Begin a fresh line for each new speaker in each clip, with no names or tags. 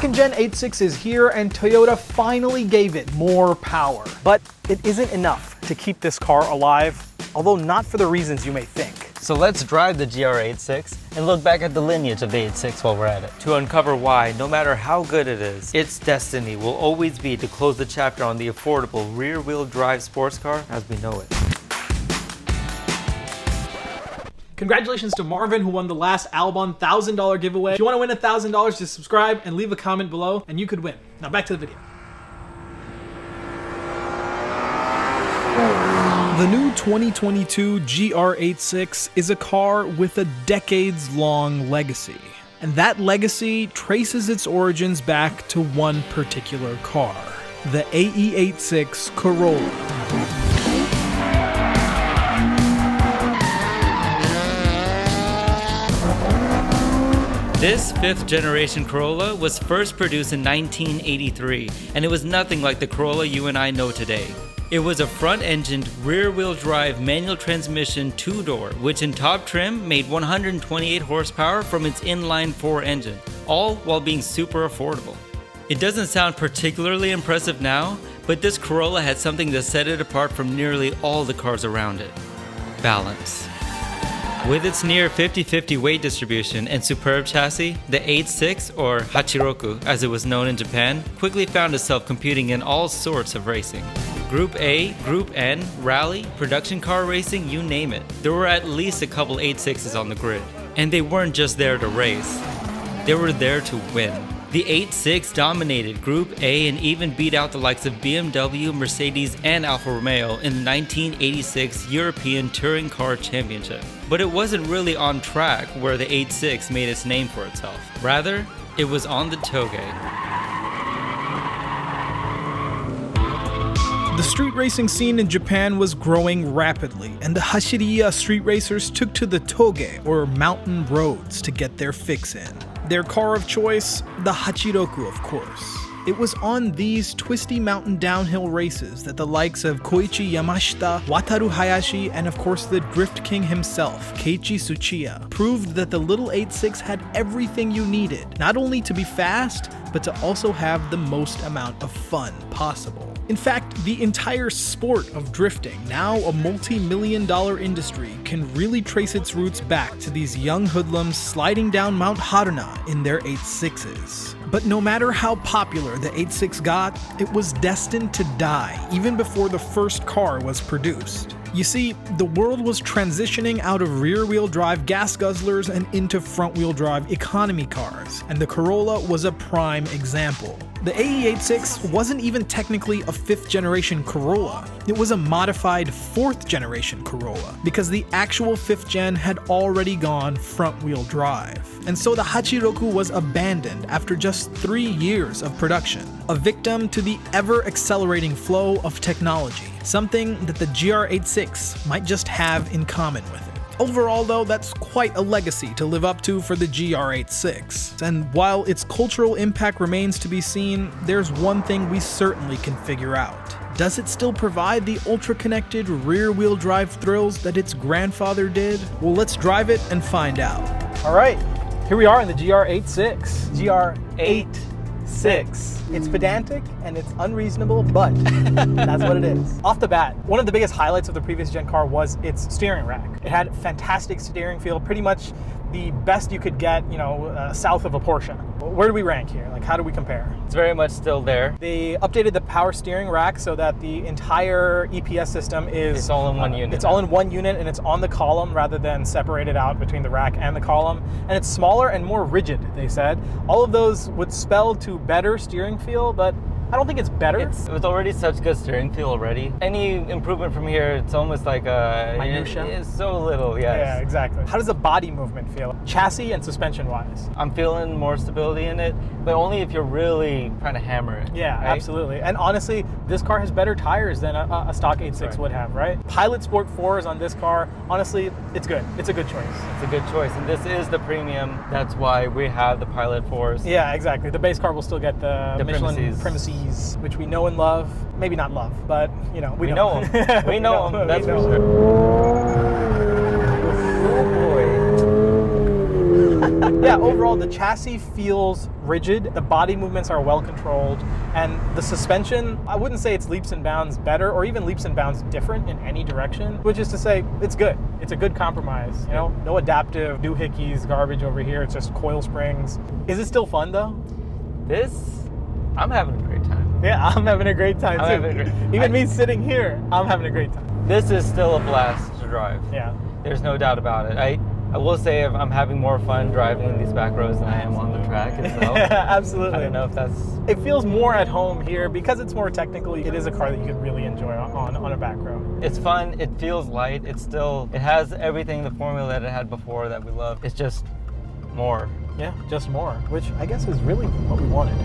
2nd-gen 86 is here, and Toyota finally gave it more power. But it isn't enough to keep this car alive, although not for the reasons you may think.
So let's drive the GR86 and look back at the lineage of the 86 while we're at it.
To uncover why, no matter how good it is, its destiny will always be to close the chapter on the affordable rear-wheel drive sports car as we know it.
Congratulations to Marvin, who won the last Albon $1,000 giveaway. If you want to win $1,000, just subscribe and leave a comment below, and you could win. Now back to the video. The new 2022 GR86 is a car with a decades-long legacy. And that legacy traces its origins back to one particular car, the AE86 Corolla.
This 5th generation Corolla was first produced in 1983, and it was nothing like the Corolla you and I know today. It was a front-engined, rear-wheel drive manual transmission 2-door, which in top trim made 128 horsepower from its inline-4 engine, all while being super affordable. It doesn't sound particularly impressive now, but this Corolla had something that set it apart from nearly all the cars around it: balance. With its near 50-50 weight distribution and superb chassis, the 86, or Hachiroku as it was known in Japan, quickly found itself competing in all sorts of racing. Group A, Group N, rally, production car racing, you name it. There were at least a couple 86s on the grid. And they weren't just there to race, they were there to win. The 86 dominated Group A and even beat out the likes of BMW, Mercedes, and Alfa Romeo in the 1986 European Touring Car Championship. But it wasn't really on track where the 86 made its name for itself. Rather, it was on the Toge.
The street racing scene in Japan was growing rapidly, and the Hashiriya street racers took to the Toge, or mountain roads, to get their fix in. Their car of choice, the Hachiroku, of course. It was on these twisty mountain downhill races that the likes of Koichi Yamashita, Wataru Hayashi, and of course the Drift King himself, Keiichi Tsuchiya, proved that the little 86 had everything you needed, not only to be fast, but to also have the most amount of fun possible. In fact, the entire sport of drifting, now a multi-million-dollar industry, can really trace its roots back to these young hoodlums sliding down Mount Haruna in their 86s. But no matter how popular the 86 got, it was destined to die even before the first car was produced. You see, the world was transitioning out of rear-wheel drive gas guzzlers and into front-wheel drive economy cars, and the Corolla was a prime example. The AE86 wasn't even technically a 5th generation Corolla, it was a modified 4th generation Corolla, because the actual 5th gen had already gone front-wheel drive. And so the Hachiroku was abandoned after just 3 years of production, a victim to the ever-accelerating flow of technology, something that the GR86 might just have in common with it. Overall though, that's quite a legacy to live up to for the GR86, and while its cultural impact remains to be seen, there's one thing we certainly can figure out. Does it still provide the ultra-connected rear-wheel drive thrills that its grandfather did? Well, let's drive it and find out. Alright, here we are in the GR86. GR86. It's pedantic and it's unreasonable, but that's what it is. Off the bat, one of the biggest highlights of the previous gen car was its steering rack. It had fantastic steering feel, pretty much the best you could get, south of a Porsche. Where do we rank here? Like, how do we compare?
It's very much still there.
They updated the power steering rack so that the entire EPS system is...
It's all in one unit.
It's all in one unit, and it's on the column rather than separated out between the rack and the column. And it's smaller and more rigid, they said. All of those would spell to better steering feel, but I don't think it's better.
It's already such good steering feel already. Any improvement from here, it's almost like a...
Minutia?
It's so little, yes.
Yeah, exactly. How does the body movement feel? Chassis and suspension-wise?
I'm feeling more stability in it, but only if you're really trying to hammer it.
Yeah, right? Absolutely. And honestly, this car has better tires than a stock 86 would have, right? Pilot Sport 4s on this car, honestly, it's good. It's a good choice.
It's a good choice, and this is the premium. That's why we have the Pilot 4s.
Yeah, exactly. The base car will still get the Michelin Premises, which we know and love. Maybe not love, but we know them.
We know them. That's for sure. Oh boy.
Yeah, overall the chassis feels rigid, the body movements are well controlled, and the suspension, I wouldn't say it's leaps and bounds better or even leaps and bounds different in any direction, which is to say it's good. It's a good compromise, you know? No adaptive doohickeys, garbage over here, it's just coil springs. Is it still fun though?
I'm having a great time.
Yeah, I'm having a great time too. Even me sitting here, I'm having a great time.
This is still a blast to drive.
Yeah.
There's no doubt about it. I will say I'm having more fun driving in these back roads than I am on the track itself.
Absolutely.
I don't know if that's...
It feels more at home here because it's more technical. It is a car that you could really enjoy on a back road.
It's fun. It feels light. It has everything, the formula that it had before that we love. It's just more.
Yeah, just more, which I guess is really what we wanted.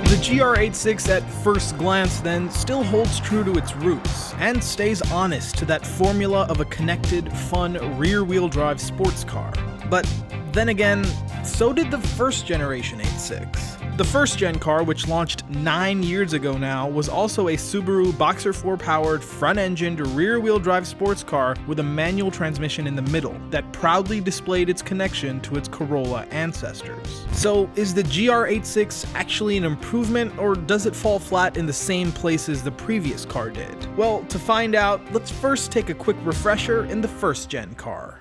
The GR86 at first glance then still holds true to its roots and stays honest to that formula of a connected, fun, rear-wheel drive sports car. But then again, so did the first generation 86. The first gen car, which launched 9 years ago now, was also a Subaru Boxer 4 powered, front-engined, rear-wheel drive sports car with a manual transmission in the middle that proudly displayed its connection to its Corolla ancestors. So is the GR86 actually an improvement, or does it fall flat in the same places the previous car did? Well, to find out, let's first take a quick refresher in the first gen car.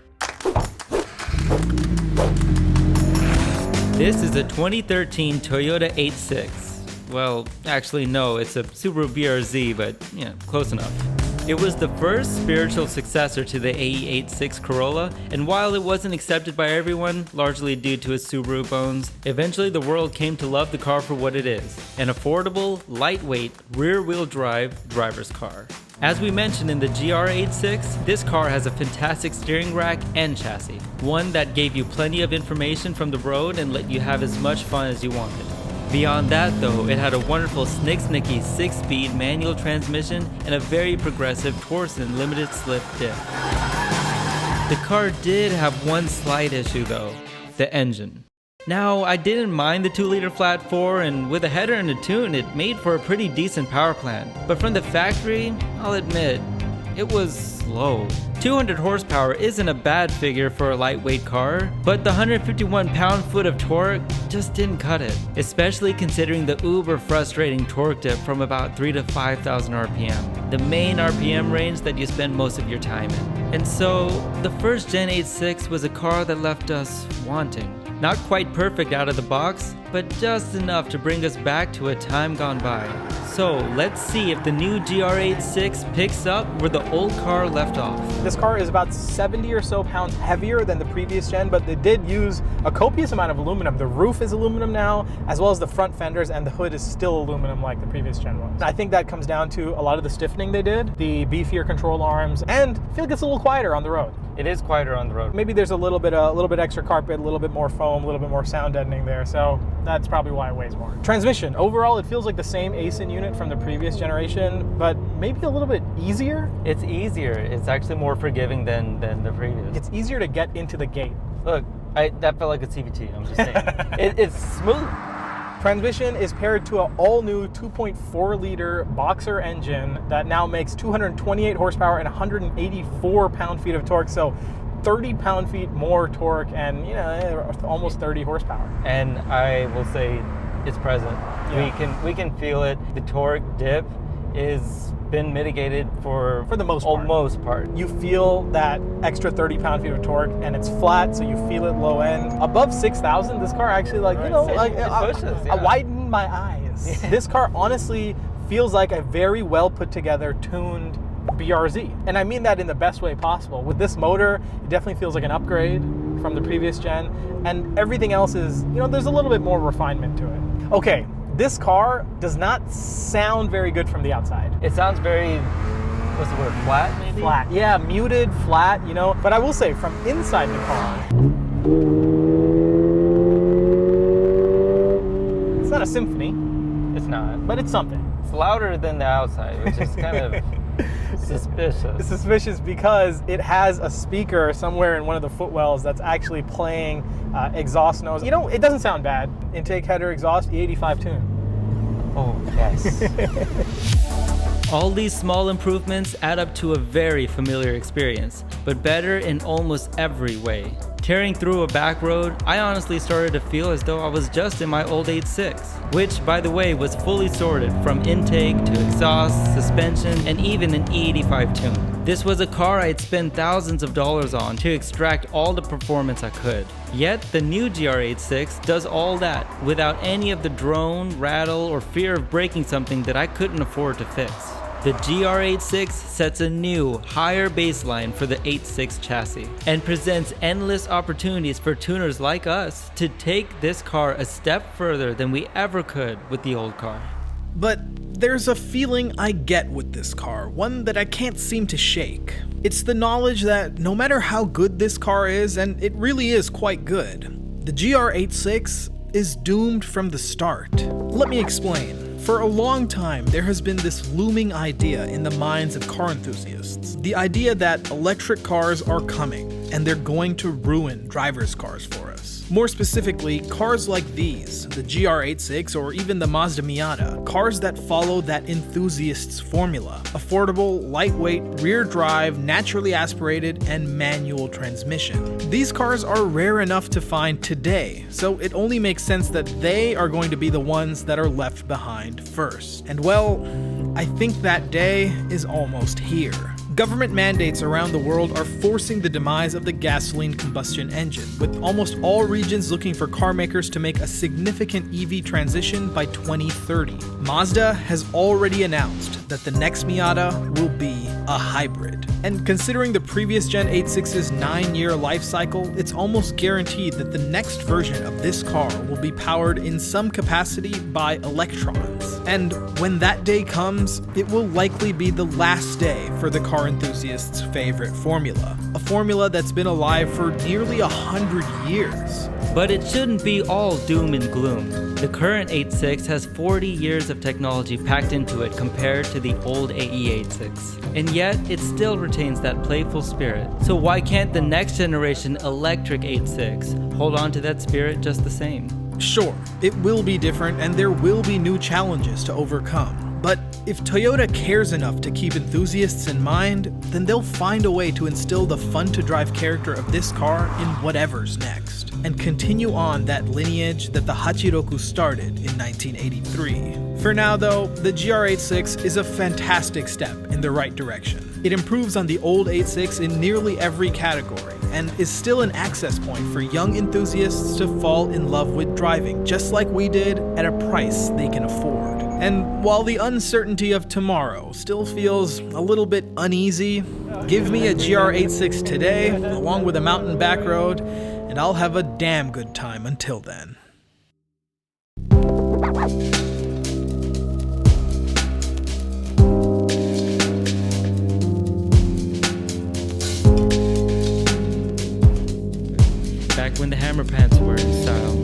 This is a 2013 Toyota 86. Well, actually no, it's a Subaru BRZ, but yeah, close enough. It was the first spiritual successor to the AE86 Corolla, and while it wasn't accepted by everyone, largely due to its Subaru bones, eventually the world came to love the car for what it is, an affordable, lightweight, rear-wheel drive driver's car. As we mentioned in the GR86, this car has a fantastic steering rack and chassis, one that gave you plenty of information from the road and let you have as much fun as you wanted. Beyond that though, it had a wonderful snicky 6-speed manual transmission and a very progressive Torsen limited slip diff. The car did have one slight issue though, the engine. Now, I didn't mind the 2-liter flat 4, and with a header and a tune, it made for a pretty decent power plant. But from the factory, I'll admit, it was slow. 200 horsepower isn't a bad figure for a lightweight car, but the 151 pound-foot of torque just didn't cut it, especially considering the uber frustrating torque dip from about 3,000 to 5,000 RPM, the main RPM range that you spend most of your time in. And so, the first Gen 86 was a car that left us wanting. Not quite perfect out of the box, but just enough to bring us back to a time gone by. So let's see if the new GR86 picks up where the old car left off.
This car is about 70 or so pounds heavier than the previous gen, but they did use a copious amount of aluminum. The roof is aluminum now, as well as the front fenders, and the hood is still aluminum like the previous gen was. I think that comes down to a lot of the stiffening they did, the beefier control arms, and I feel like it's a little quieter on the road.
It is quieter on the road.
Maybe there's a little bit extra carpet, a little bit more foam, a little bit more sound deadening there, so that's probably why it weighs more. Transmission, overall it feels like the same ASIN unit from the previous generation, but maybe a little bit easier.
It's easier. It's actually more forgiving than the previous.
It's easier to get into the gate.
Look, that felt like a CVT, I'm just saying. It's smooth.
Transmission is paired to an all-new 2.4-liter Boxer engine that now makes 228 horsepower and 184 pound-feet of torque, so 30 pound-feet more torque and, you know, almost 30 horsepower.
And I will say it's present. Yeah. We can feel it. The torque dip is been mitigated for
the most
part.
You feel that extra 30 pound-feet of torque, and it's flat, so you feel it low end. Above 6,000, this car actually, like, you know, like
it pushes.
I widened my eyes. Yeah. This car honestly feels like a very well put together, tuned BRZ, and I mean that in the best way possible. With this motor, it definitely feels like an upgrade from the previous gen, and everything else is, you know, there's a little bit more refinement to it. Okay. This car does not sound very good from the outside.
It sounds very, what's the word, flat maybe?
Flat, yeah, muted, flat, you know. But I will say, from inside the car, it's not a symphony.
It's not.
But it's something.
It's louder than the outside, which is kind of suspicious.
It's suspicious because it has a speaker somewhere in one of the footwells that's actually playing exhaust notes. You know, it doesn't sound bad. Intake, header, exhaust, E85 tune.
Oh, yes.
All these small improvements add up to a very familiar experience, but better in almost every way. Tearing through a back road, I honestly started to feel as though I was just in my old 86, which, by the way, was fully sorted from intake to exhaust, suspension, and even an E85 tune. This was a car I'd spent thousands of dollars on to extract all the performance I could. Yet, the new GR86 does all that without any of the drone, rattle, or fear of breaking something that I couldn't afford to fix. The GR86 sets a new, higher baseline for the 86 chassis and presents endless opportunities for tuners like us to take this car a step further than we ever could with the old car.
But there's a feeling I get with this car, one that I can't seem to shake. It's the knowledge that no matter how good this car is, and it really is quite good, the GR86 is doomed from the start. Let me explain. For a long time, there has been this looming idea in the minds of car enthusiasts. The idea that electric cars are coming, and they're going to ruin driver's cars for us. More specifically, cars like these, the GR86 or even the Mazda Miata, cars that follow that enthusiast's formula. Affordable, lightweight, rear drive, naturally aspirated, and manual transmission. These cars are rare enough to find today, so it only makes sense that they are going to be the ones that are left behind first. And well, I think that day is almost here. Government mandates around the world are forcing the demise of the gasoline combustion engine, with almost all regions looking for car makers to make a significant EV transition by 2030. Mazda has already announced that the next Miata will be a hybrid. And considering the previous Gen 86's 9-year life cycle, it's almost guaranteed that the next version of this car will be powered in some capacity by electrons. And when that day comes, it will likely be the last day for the car enthusiast's favorite formula. A formula that's been alive for nearly 100 years.
But it shouldn't be all doom and gloom. The current 86 has 40 years of technology packed into it compared to the old AE86. And yet, it still retains that playful spirit. So why can't the next generation electric 86 hold on to that spirit just the same?
Sure, it will be different and there will be new challenges to overcome. But if Toyota cares enough to keep enthusiasts in mind, then they'll find a way to instill the fun-to-drive character of this car in whatever's next, and continue on that lineage that the Hachiroku started in 1983. For now though, the GR86 is a fantastic step in the right direction. It improves on the old 86 in nearly every category, and is still an access point for young enthusiasts to fall in love with driving, just like we did, at a price they can afford. And while the uncertainty of tomorrow still feels a little bit uneasy, give me a GR86 today, along with a mountain back road, and I'll have a damn good time until then.
Back when the hammer pants were in style.